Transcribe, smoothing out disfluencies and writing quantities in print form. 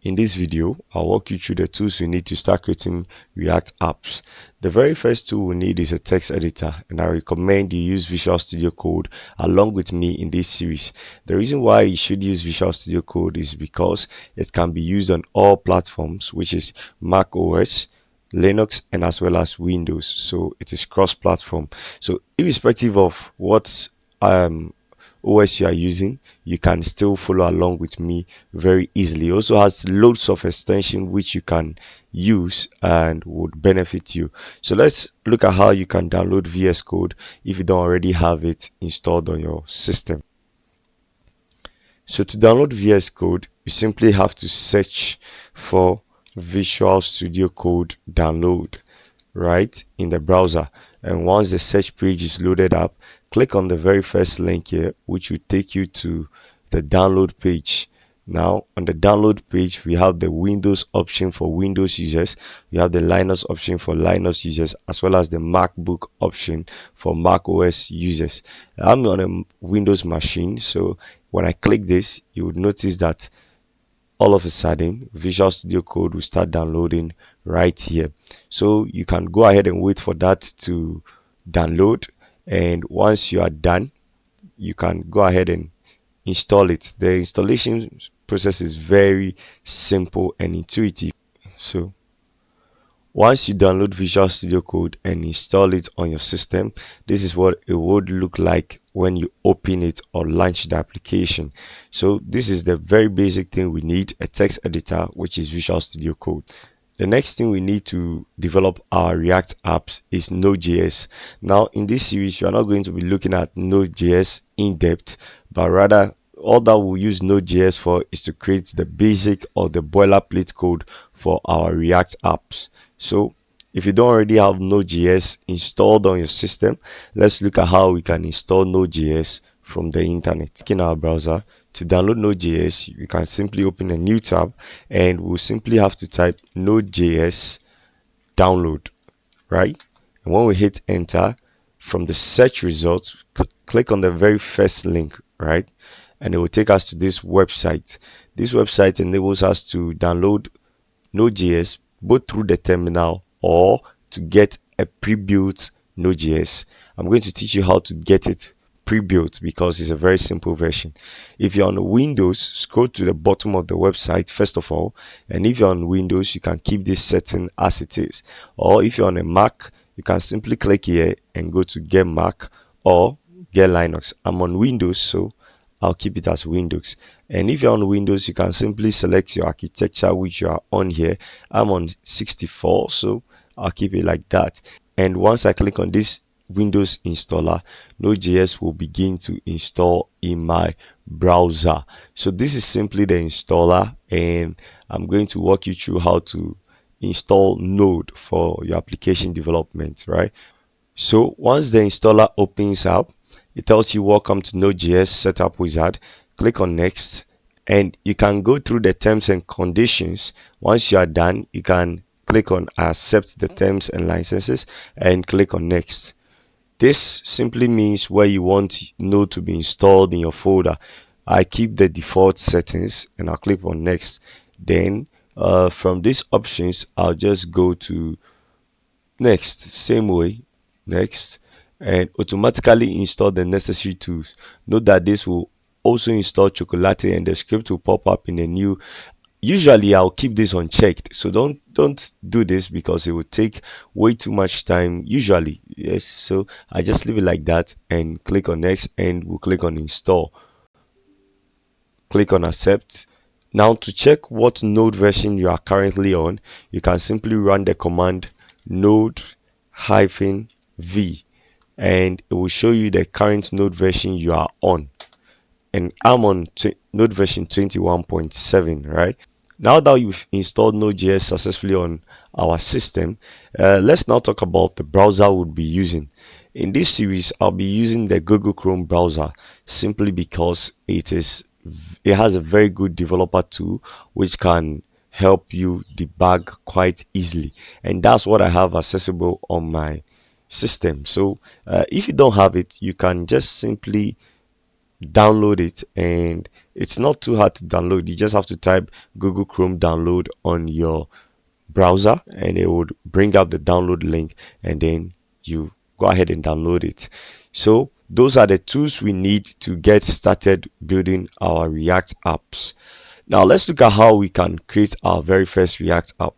In this video, I'll walk you through the tools you need to start creating React apps. The very first tool we need is a text editor, and I recommend you use Visual Studio Code along with me in this series. The reason why you should use Visual Studio Code is because it can be used on all platforms, which is Mac OS, Linux, and as well as Windows. So it is cross-platform. So irrespective of what OS you are using, you can still follow along with me very easily. It also has loads of extension which you can use and would benefit you. So let's look at how you can download VS Code if you don't already have it installed on your system. So to download VS Code, you simply have to search for Visual Studio Code download right in the browser, and once the search page is loaded up, click on the very first link here, which will take you to the download page. Now on the download page, we have the Windows option for Windows users, we have the Linux option for Linux users, as well as the MacBook option for Mac OS users. I'm on a Windows machine, so when I click this, you would notice that all of a sudden Visual Studio Code will start downloading right here. So you can go ahead and wait for that to download, and once you are done, you can go ahead and install it. The installation process is very simple and intuitive. So once you download Visual Studio Code and install it on your system, this is what it would look like when you open it or launch the application. So this is the very basic thing we need: a text editor, which is Visual Studio Code. The next thing we need to develop our React apps is Node.js. Now in this series, we are not going to be looking at Node.js in depth, but rather all that we'll use Node.js for is to create the basic or the boilerplate code for our React apps. So if you don't already have Node.js installed on your system, let's look at how we can install Node.js from the internet. In our browser, to download Node.js, you can simply open a new tab, and we'll simply have to type Node.js download, right? And when we hit enter, from the search results, click on the very first link, right? And it will take us to this website. This website enables us to download Node.js both through the terminal or to get a pre-built Node.js. I'm going to teach you how to get it pre-built because it's a very simple version. If you're on Windows, scroll to the bottom of the website first of all, and if you're on Windows, you can keep this setting as it is. Or if you're on a Mac, you can simply click here and go to get Mac or get Linux. I'm on Windows, so I'll keep it as Windows. And if you're on Windows, you can simply select your architecture which you are on here. I'm on 64, so I'll keep it like that. And once I click on this Windows installer, Node.js will begin to install in my browser. So this is simply the installer, and I'm going to walk you through how to install Node for your application development, right? So once the installer opens up, it tells you welcome to Node.js setup wizard. Click on next, and you can go through the terms and conditions. Once you are done, you can click on accept the terms and licenses and click on next. This simply means where you want Node to be installed in your folder. I keep the default settings and I'll click on next. Then from these options, I'll just go to next, same way, next, and automatically install the necessary tools. Note that this will also install Chocolate, and the script will pop up in a new. Usually I'll keep this unchecked, so don't do this because it will take way too much time usually. Yes, so I just leave it like that and click on next, and we'll click on install. Click on accept. Now to check what Node version you are currently on, you can simply run the command node-v, and it will show you the current Node version you are on. And I'm on Node version 21.7, right? Now that you've installed Node.js successfully on our system, let's now talk about the browser we'll be using. In this series, I'll be using the Google Chrome browser simply because it has a very good developer tool which can help you debug quite easily, and that's what I have accessible on my system. So if you don't have it, you can just simply download it, and it's not too hard to download. You just have to type Google Chrome download on your browser and it would bring up the download link, and then you go ahead and download it. So those are the tools we need to get started building our React apps. Now let's look at how we can create our very first React app.